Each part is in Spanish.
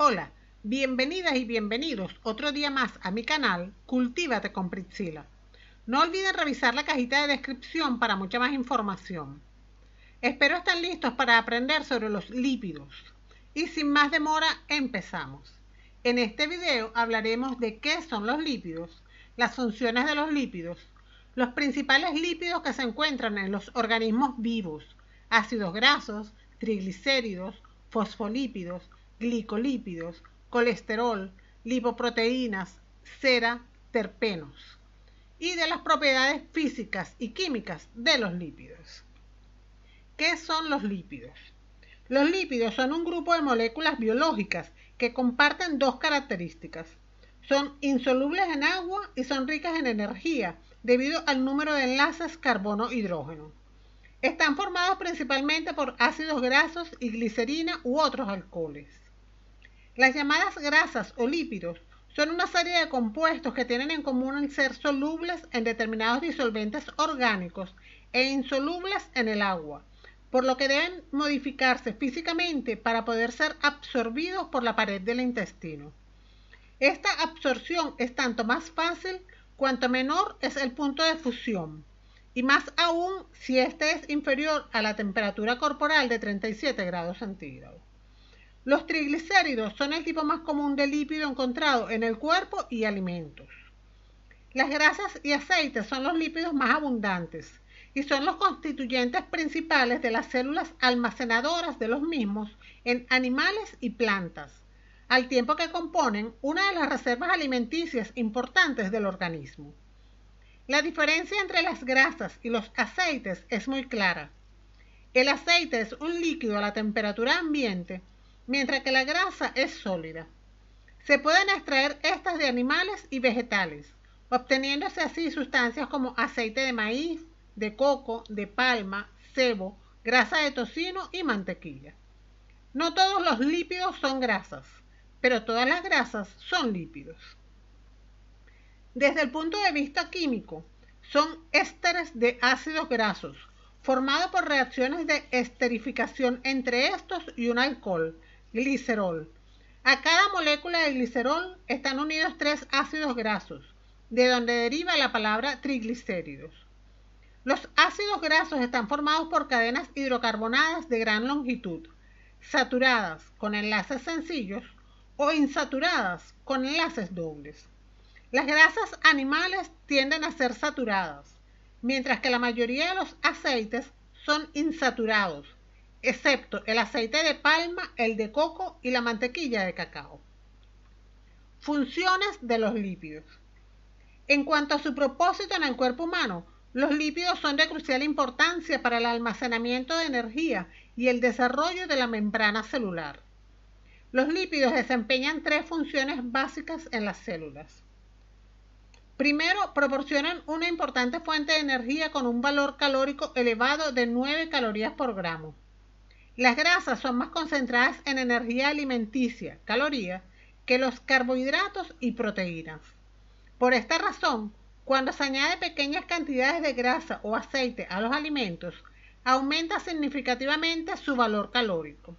Hola, bienvenidas y bienvenidos otro día más a mi canal Cultívate con Priscila. No olviden revisar la cajita de descripción para mucha más información. Espero estén listos para aprender sobre los lípidos. Y sin más demora, empezamos. En este video hablaremos de qué son los lípidos, las funciones de los lípidos, los principales lípidos que se encuentran en los organismos vivos, ácidos grasos, triglicéridos, fosfolípidos, glicolípidos, colesterol, lipoproteínas, cera, terpenos, y de las propiedades físicas y químicas de los lípidos. ¿Qué son los lípidos? Los lípidos son un grupo de moléculas biológicas que comparten dos características. Son insolubles en agua y son ricas en energía debido al número de enlaces carbono-hidrógeno. Están formados principalmente por ácidos grasos y glicerina u otros alcoholes. Las llamadas grasas o lípidos son una serie de compuestos que tienen en común el ser solubles en determinados disolventes orgánicos e insolubles en el agua, por lo que deben modificarse físicamente para poder ser absorbidos por la pared del intestino. Esta absorción es tanto más fácil cuanto menor es el punto de fusión, y más aún si este es inferior a la temperatura corporal de 37 grados centígrados. Los triglicéridos son el tipo más común de lípido encontrado en el cuerpo y alimentos. Las grasas y aceites son los lípidos más abundantes y son los constituyentes principales de las células almacenadoras de los mismos en animales y plantas, al tiempo que componen una de las reservas alimenticias importantes del organismo. La diferencia entre las grasas y los aceites es muy clara. El aceite es un líquido a la temperatura ambiente, mientras que la grasa es sólida. Se pueden extraer estas de animales y vegetales, obteniéndose así sustancias como aceite de maíz, de coco, de palma, sebo, grasa de tocino y mantequilla. No todos los lípidos son grasas, pero todas las grasas son lípidos. Desde el punto de vista químico, son ésteres de ácidos grasos, formados por reacciones de esterificación entre estos y un alcohol, glicerol. A cada molécula de glicerol están unidos tres ácidos grasos, de donde deriva la palabra triglicéridos. Los ácidos grasos están formados por cadenas hidrocarbonadas de gran longitud, saturadas con enlaces sencillos o insaturadas con enlaces dobles. Las grasas animales tienden a ser saturadas, mientras que la mayoría de los aceites son insaturados, excepto el aceite de palma, el de coco y la mantequilla de cacao. Funciones de los lípidos. En cuanto a su propósito en el cuerpo humano, los lípidos son de crucial importancia para el almacenamiento de energía y el desarrollo de la membrana celular. Los lípidos desempeñan tres funciones básicas en las células. Primero, proporcionan una importante fuente de energía con un valor calórico elevado de 9 calorías por gramo. Las grasas son más concentradas en energía alimenticia, calorías, que los carbohidratos y proteínas. Por esta razón, cuando se añade pequeñas cantidades de grasa o aceite a los alimentos, aumenta significativamente su valor calórico.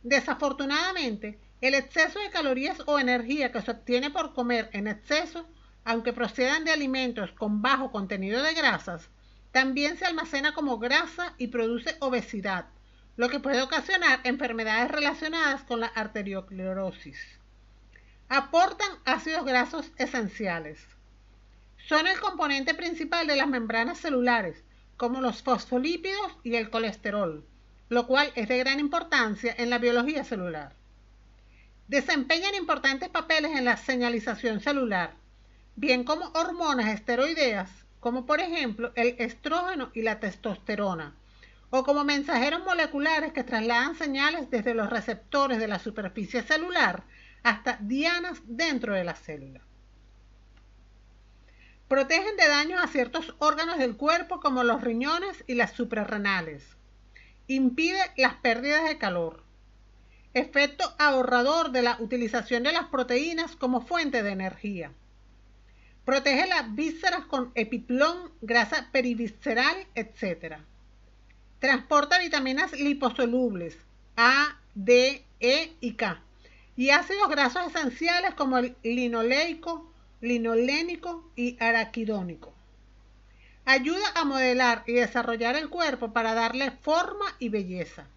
Desafortunadamente, el exceso de calorías o energía que se obtiene por comer en exceso, aunque procedan de alimentos con bajo contenido de grasas, también se almacena como grasa y produce obesidad, lo que puede ocasionar enfermedades relacionadas con la arteriosclerosis. Aportan ácidos grasos esenciales. Son el componente principal de las membranas celulares, como los fosfolípidos y el colesterol, lo cual es de gran importancia en la biología celular. Desempeñan importantes papeles en la señalización celular, bien como hormonas esteroideas, como por ejemplo el estrógeno y la testosterona, o como mensajeros moleculares que trasladan señales desde los receptores de la superficie celular hasta dianas dentro de la célula. Protegen de daños a ciertos órganos del cuerpo como los riñones y las suprarrenales. Impide las pérdidas de calor. Efecto ahorrador de la utilización de las proteínas como fuente de energía. Protege las vísceras con epiplón, grasa perivisceral, etc. Transporta vitaminas liposolubles A, D, E y K, y ácidos grasos esenciales como el linoleico, linolénico y araquidónico. Ayuda a modelar y desarrollar el cuerpo para darle forma y belleza.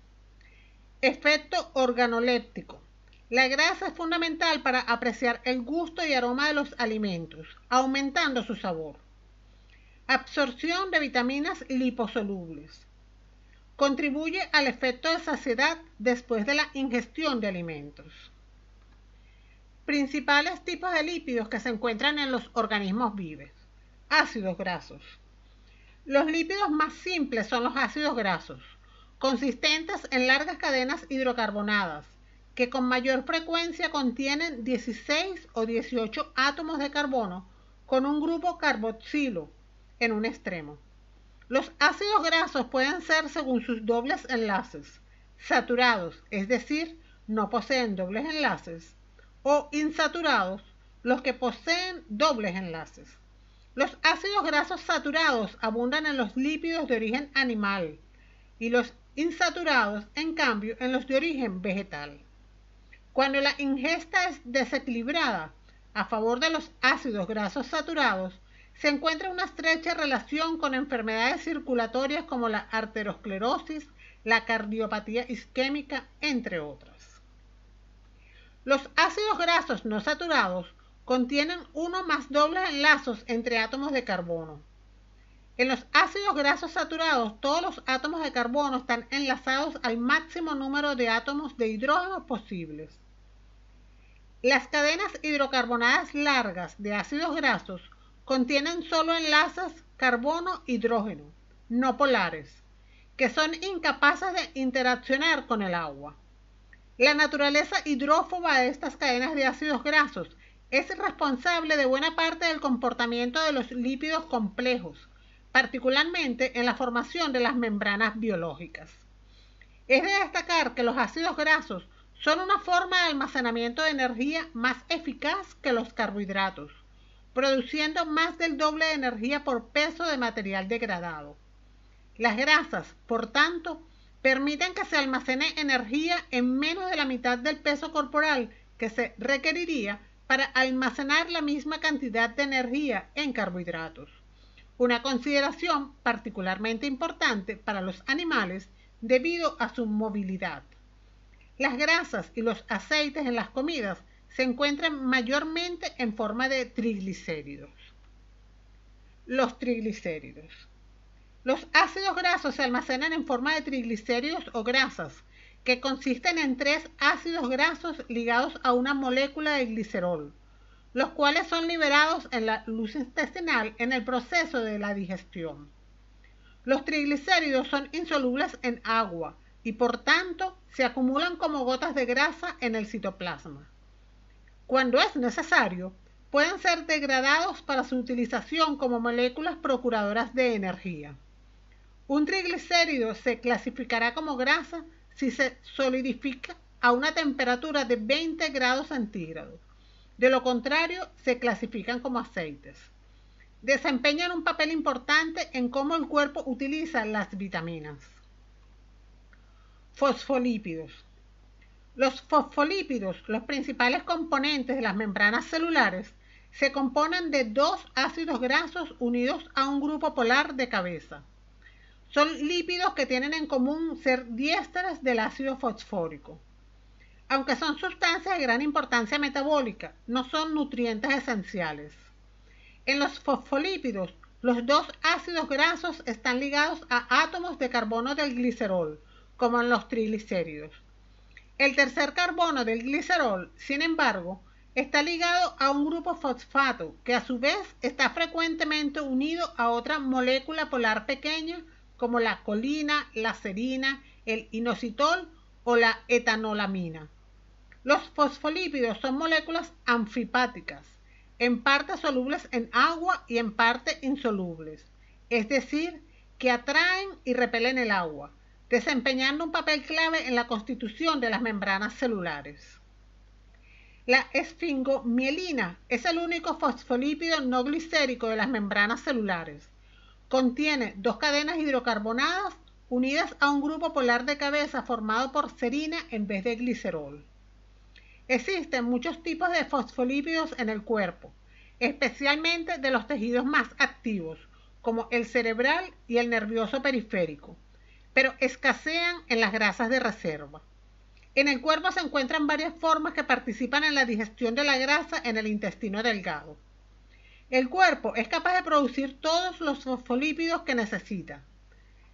Efecto organoléptico. La grasa es fundamental para apreciar el gusto y aroma de los alimentos, aumentando su sabor. Absorción de vitaminas liposolubles. Contribuye al efecto de saciedad después de la ingestión de alimentos. Principales tipos de lípidos que se encuentran en los organismos vivos. Ácidos grasos. Los lípidos más simples son los ácidos grasos, consistentes en largas cadenas hidrocarbonadas, que con mayor frecuencia contienen 16 o 18 átomos de carbono con un grupo carboxilo en un extremo. Los ácidos grasos pueden ser según sus dobles enlaces, saturados, es decir, no poseen dobles enlaces, o insaturados, los que poseen dobles enlaces. Los ácidos grasos saturados abundan en los lípidos de origen animal y los insaturados, en cambio, en los de origen vegetal. Cuando la ingesta es desequilibrada a favor de los ácidos grasos saturados, se encuentra una estrecha relación con enfermedades circulatorias como la arteriosclerosis, la cardiopatía isquémica, entre otras. Los ácidos grasos no saturados contienen uno más dobles enlazos entre átomos de carbono. En los ácidos grasos saturados, todos los átomos de carbono están enlazados al máximo número de átomos de hidrógeno posibles. Las cadenas hidrocarbonadas largas de ácidos grasos contienen solo enlaces carbono-hidrógeno, no polares, que son incapaces de interaccionar con el agua. La naturaleza hidrófoba de estas cadenas de ácidos grasos es responsable de buena parte del comportamiento de los lípidos complejos, particularmente en la formación de las membranas biológicas. Es de destacar que los ácidos grasos son una forma de almacenamiento de energía más eficaz que los carbohidratos, produciendo más del doble de energía por peso de material degradado. Las grasas, por tanto, permiten que se almacene energía en menos de la mitad del peso corporal que se requeriría para almacenar la misma cantidad de energía en carbohidratos. Una consideración particularmente importante para los animales debido a su movilidad. Las grasas y los aceites en las comidas se encuentran mayormente en forma de triglicéridos. Los triglicéridos. Los ácidos grasos se almacenan en forma de triglicéridos o grasas, que consisten en tres ácidos grasos ligados a una molécula de glicerol, los cuales son liberados en la luz intestinal en el proceso de la digestión. Los triglicéridos son insolubles en agua y por tanto se acumulan como gotas de grasa en el citoplasma. Cuando es necesario, pueden ser degradados para su utilización como moléculas procuradoras de energía. Un triglicérido se clasificará como grasa si se solidifica a una temperatura de 20 grados centígrados. De lo contrario, se clasifican como aceites. Desempeñan un papel importante en cómo el cuerpo utiliza las vitaminas. Fosfolípidos. Los fosfolípidos, los principales componentes de las membranas celulares, se componen de dos ácidos grasos unidos a un grupo polar de cabeza. Son lípidos que tienen en común ser diésteres del ácido fosfórico. Aunque son sustancias de gran importancia metabólica, no son nutrientes esenciales. En los fosfolípidos, los dos ácidos grasos están ligados a átomos de carbono del glicerol, como en los triglicéridos. El tercer carbono del glicerol, sin embargo, está ligado a un grupo fosfato, que a su vez está frecuentemente unido a otra molécula polar pequeña, como la colina, la serina, el inositol o la etanolamina. Los fosfolípidos son moléculas anfipáticas, en parte solubles en agua y en parte insolubles, es decir, que atraen y repelen el agua, desempeñando un papel clave en la constitución de las membranas celulares. La esfingomielina es el único fosfolípido no glicérico de las membranas celulares. Contiene dos cadenas hidrocarbonadas unidas a un grupo polar de cabeza formado por serina en vez de glicerol. Existen muchos tipos de fosfolípidos en el cuerpo, especialmente de los tejidos más activos, como el cerebral y el nervioso periférico, pero escasean en las grasas de reserva. En el cuerpo se encuentran varias formas que participan en la digestión de la grasa en el intestino delgado. El cuerpo es capaz de producir todos los fosfolípidos que necesita.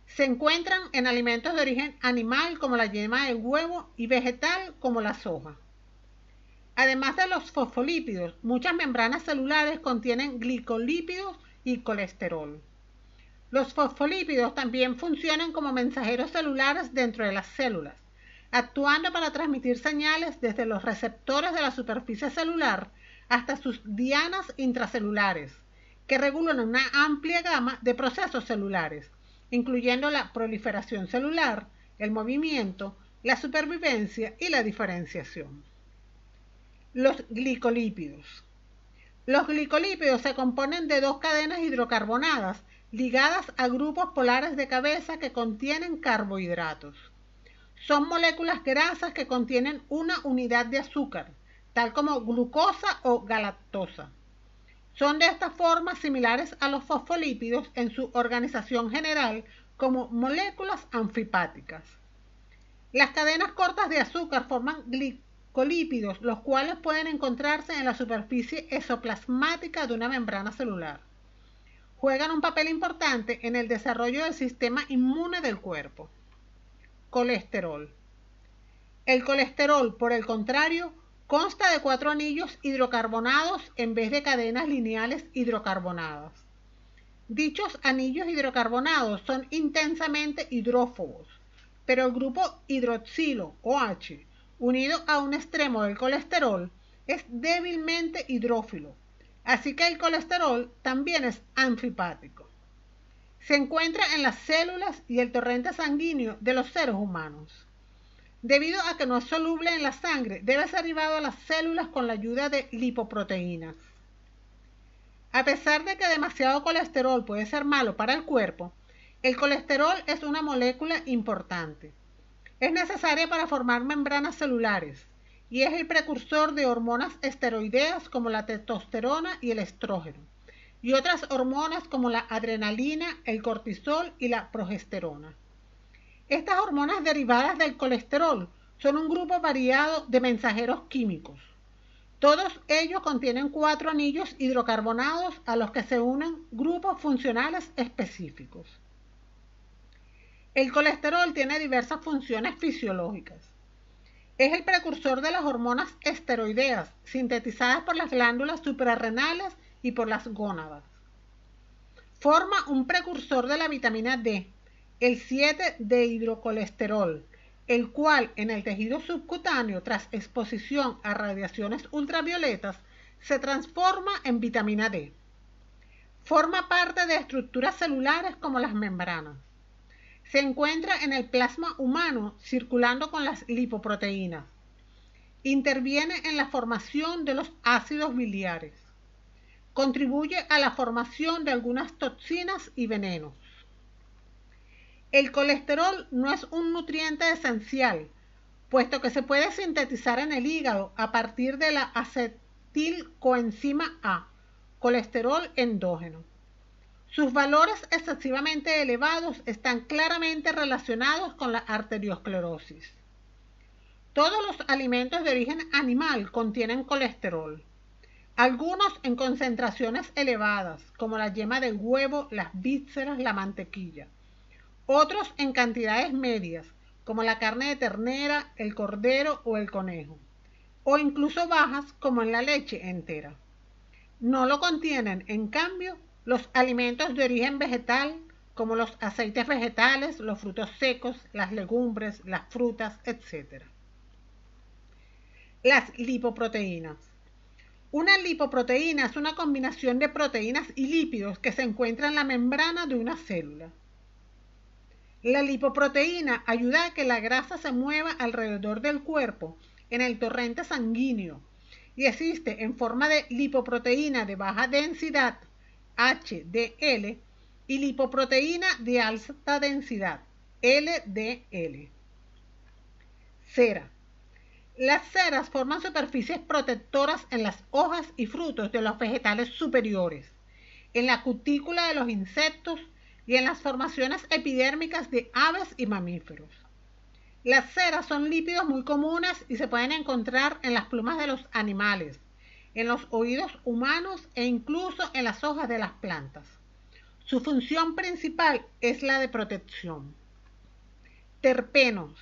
Se encuentran en alimentos de origen animal como la yema del huevo y vegetal como la soja. Además de los fosfolípidos, muchas membranas celulares contienen glicolípidos y colesterol. Los fosfolípidos también funcionan como mensajeros celulares dentro de las células, actuando para transmitir señales desde los receptores de la superficie celular hasta sus dianas intracelulares, que regulan una amplia gama de procesos celulares, incluyendo la proliferación celular, el movimiento, la supervivencia y la diferenciación. Los glicolípidos. Los glicolípidos se componen de dos cadenas hidrocarbonadas ligadas a grupos polares de cabeza que contienen carbohidratos. Son moléculas grasas que contienen una unidad de azúcar, tal como glucosa o galactosa. Son de esta forma similares a los fosfolípidos en su organización general como moléculas anfipáticas. Las cadenas cortas de azúcar forman glicolípidos, los cuales pueden encontrarse en la superficie exoplasmática de una membrana celular. Juegan un papel importante en el desarrollo del sistema inmune del cuerpo. Colesterol. El colesterol, por el contrario, consta de 4 anillos hidrocarbonados en vez de cadenas lineales hidrocarbonadas. Dichos anillos hidrocarbonados son intensamente hidrófobos, pero el grupo hidroxilo OH, unido a un extremo del colesterol, es débilmente hidrófilo, así que el colesterol también es anfipático. Se encuentra en las células y el torrente sanguíneo de los seres humanos. Debido a que no es soluble en la sangre, debe ser llevado a las células con la ayuda de lipoproteínas. A pesar de que demasiado colesterol puede ser malo para el cuerpo, el colesterol es una molécula importante. Es necesaria para formar membranas celulares y es el precursor de hormonas esteroideas como la testosterona y el estrógeno, y otras hormonas como la adrenalina, el cortisol y la progesterona. Estas hormonas derivadas del colesterol son un grupo variado de mensajeros químicos. Todos ellos contienen 4 anillos hidrocarbonados a los que se unen grupos funcionales específicos. El colesterol tiene diversas funciones fisiológicas. Es el precursor de las hormonas esteroideas, sintetizadas por las glándulas suprarrenales y por las gónadas. Forma un precursor de la vitamina D, el 7-dehidrocolesterol, el cual en el tejido subcutáneo, tras exposición a radiaciones ultravioletas, se transforma en vitamina D. Forma parte de estructuras celulares como las membranas. Se encuentra en el plasma humano circulando con las lipoproteínas. Interviene en la formación de los ácidos biliares. Contribuye a la formación de algunas toxinas y venenos. El colesterol no es un nutriente esencial, puesto que se puede sintetizar en el hígado a partir de la acetilcoenzima A, colesterol endógeno. Sus valores excesivamente elevados están claramente relacionados con la arteriosclerosis. Todos los alimentos de origen animal contienen colesterol, algunos en concentraciones elevadas, como la yema del huevo, las vísceras, la mantequilla. Otros en cantidades medias, como la carne de ternera, el cordero o el conejo, o incluso bajas, como en la leche entera. No lo contienen, en cambio, los alimentos de origen vegetal, como los aceites vegetales, los frutos secos, las legumbres, las frutas, etc. Las lipoproteínas. Una lipoproteína es una combinación de proteínas y lípidos que se encuentra en la membrana de una célula. La lipoproteína ayuda a que la grasa se mueva alrededor del cuerpo en el torrente sanguíneo y existe en forma de lipoproteína de baja densidad, HDL, y lipoproteína de alta densidad, LDL. Cera. Las ceras forman superficies protectoras en las hojas y frutos de los vegetales superiores, en la cutícula de los insectos y en las formaciones epidérmicas de aves y mamíferos. Las ceras son lípidos muy comunes y se pueden encontrar en las plumas de los animales, en los oídos humanos e incluso en las hojas de las plantas. Su función principal es la de protección. Terpenos.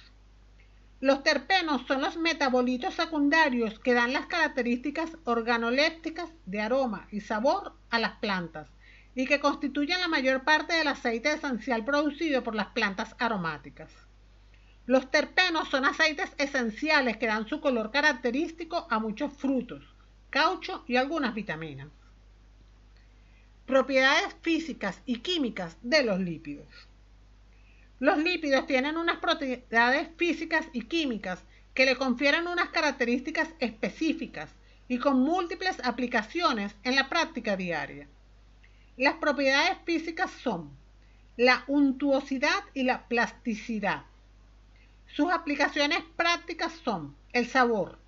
Los terpenos son los metabolitos secundarios que dan las características organolépticas de aroma y sabor a las plantas y que constituyen la mayor parte del aceite esencial producido por las plantas aromáticas. Los terpenos son aceites esenciales que dan su color característico a muchos frutos, caucho y algunas vitaminas. Propiedades físicas y químicas de los lípidos. Los lípidos tienen unas propiedades físicas y químicas que le confieren unas características específicas y con múltiples aplicaciones en la práctica diaria. Las propiedades físicas son la untuosidad y la plasticidad. Sus aplicaciones prácticas son el sabor.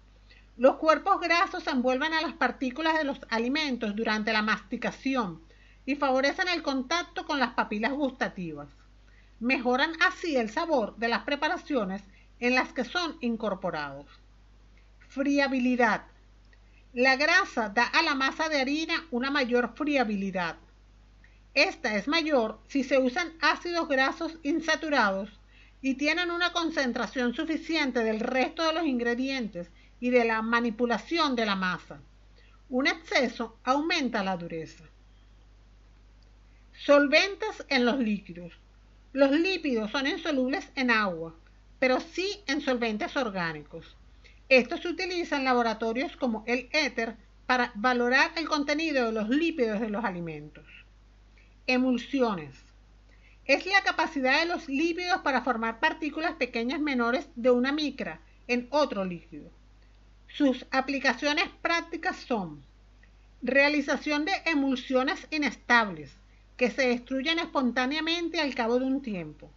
Los cuerpos grasos envuelven a las partículas de los alimentos durante la masticación y favorecen el contacto con las papilas gustativas. Mejoran así el sabor de las preparaciones en las que son incorporados. Friabilidad. La grasa da a la masa de harina una mayor friabilidad. Esta es mayor si se usan ácidos grasos insaturados y tienen una concentración suficiente del resto de los ingredientes y de la manipulación de la masa. Un exceso aumenta la dureza. Solventes en los líquidos. Los lípidos son insolubles en agua, pero sí en solventes orgánicos. Estos se utilizan en laboratorios como el éter para valorar el contenido de los lípidos de los alimentos. Emulsiones. Es la capacidad de los lípidos para formar partículas pequeñas menores de una micra en otro líquido. Sus aplicaciones prácticas son realización de emulsiones inestables que se destruyen espontáneamente al cabo de un tiempo.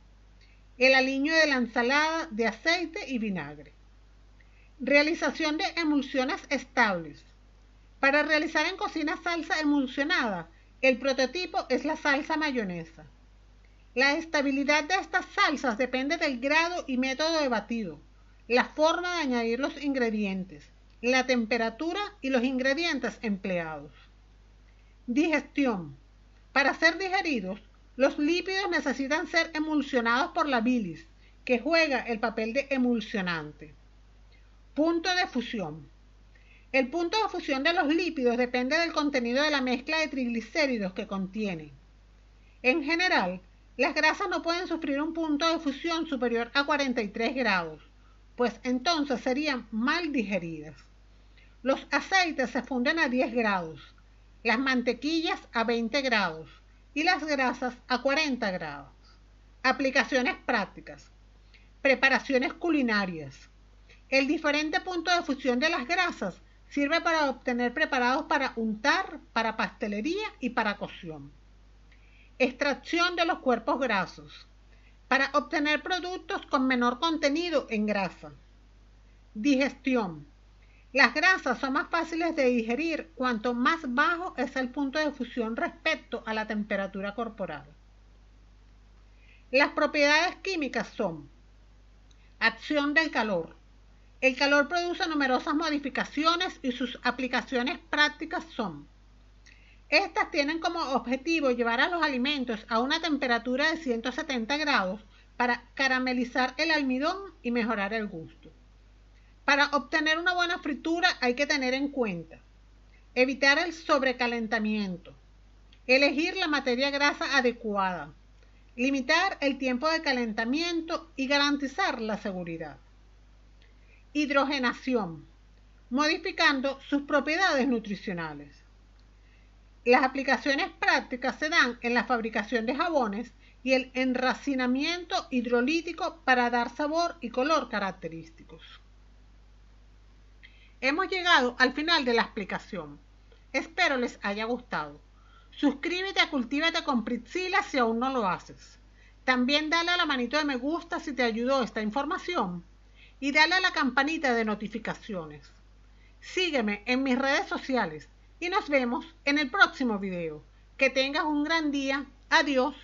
El aliño de la ensalada de aceite y vinagre. Realización de emulsiones estables. Para realizar en cocina salsa emulsionada, el prototipo es la salsa mayonesa. La estabilidad de estas salsas depende del grado y método de batido, la forma de añadir los ingredientes, la temperatura y los ingredientes empleados. Digestión. Para ser digeridos, los lípidos necesitan ser emulsionados por la bilis, que juega el papel de emulsionante. Punto de fusión. El punto de fusión de los lípidos depende del contenido de la mezcla de triglicéridos que contienen. En general, las grasas no pueden sufrir un punto de fusión superior a 43 grados, pues entonces serían mal digeridas. Los aceites se funden a 10 grados, las mantequillas a 20 grados y las grasas a 40 grados. Aplicaciones prácticas. Preparaciones culinarias. El diferente punto de fusión de las grasas sirve para obtener preparados para untar, para pastelería y para cocción. Extracción de los cuerpos grasos. Para obtener productos con menor contenido en grasa. Digestión. Las grasas son más fáciles de digerir cuanto más bajo es el punto de fusión respecto a la temperatura corporal. Las propiedades químicas son acción del calor. El calor produce numerosas modificaciones y sus aplicaciones prácticas son: estas tienen como objetivo llevar a los alimentos a una temperatura de 170 grados para caramelizar el almidón y mejorar el gusto. Para obtener una buena fritura hay que tener en cuenta evitar el sobrecalentamiento, elegir la materia grasa adecuada, limitar el tiempo de calentamiento y garantizar la seguridad. Hidrogenación, modificando sus propiedades nutricionales. Las aplicaciones prácticas se dan en la fabricación de jabones y el enracinamiento hidrolítico para dar sabor y color característicos. Hemos llegado al final de la explicación. Espero les haya gustado. Suscríbete a Cultívate con Priscila si aún no lo haces. También dale a la manito de me gusta si te ayudó esta información. y dale a la campanita de notificaciones. Sígueme en mis redes sociales y nos vemos en el próximo video. Que tengas un gran día. Adiós.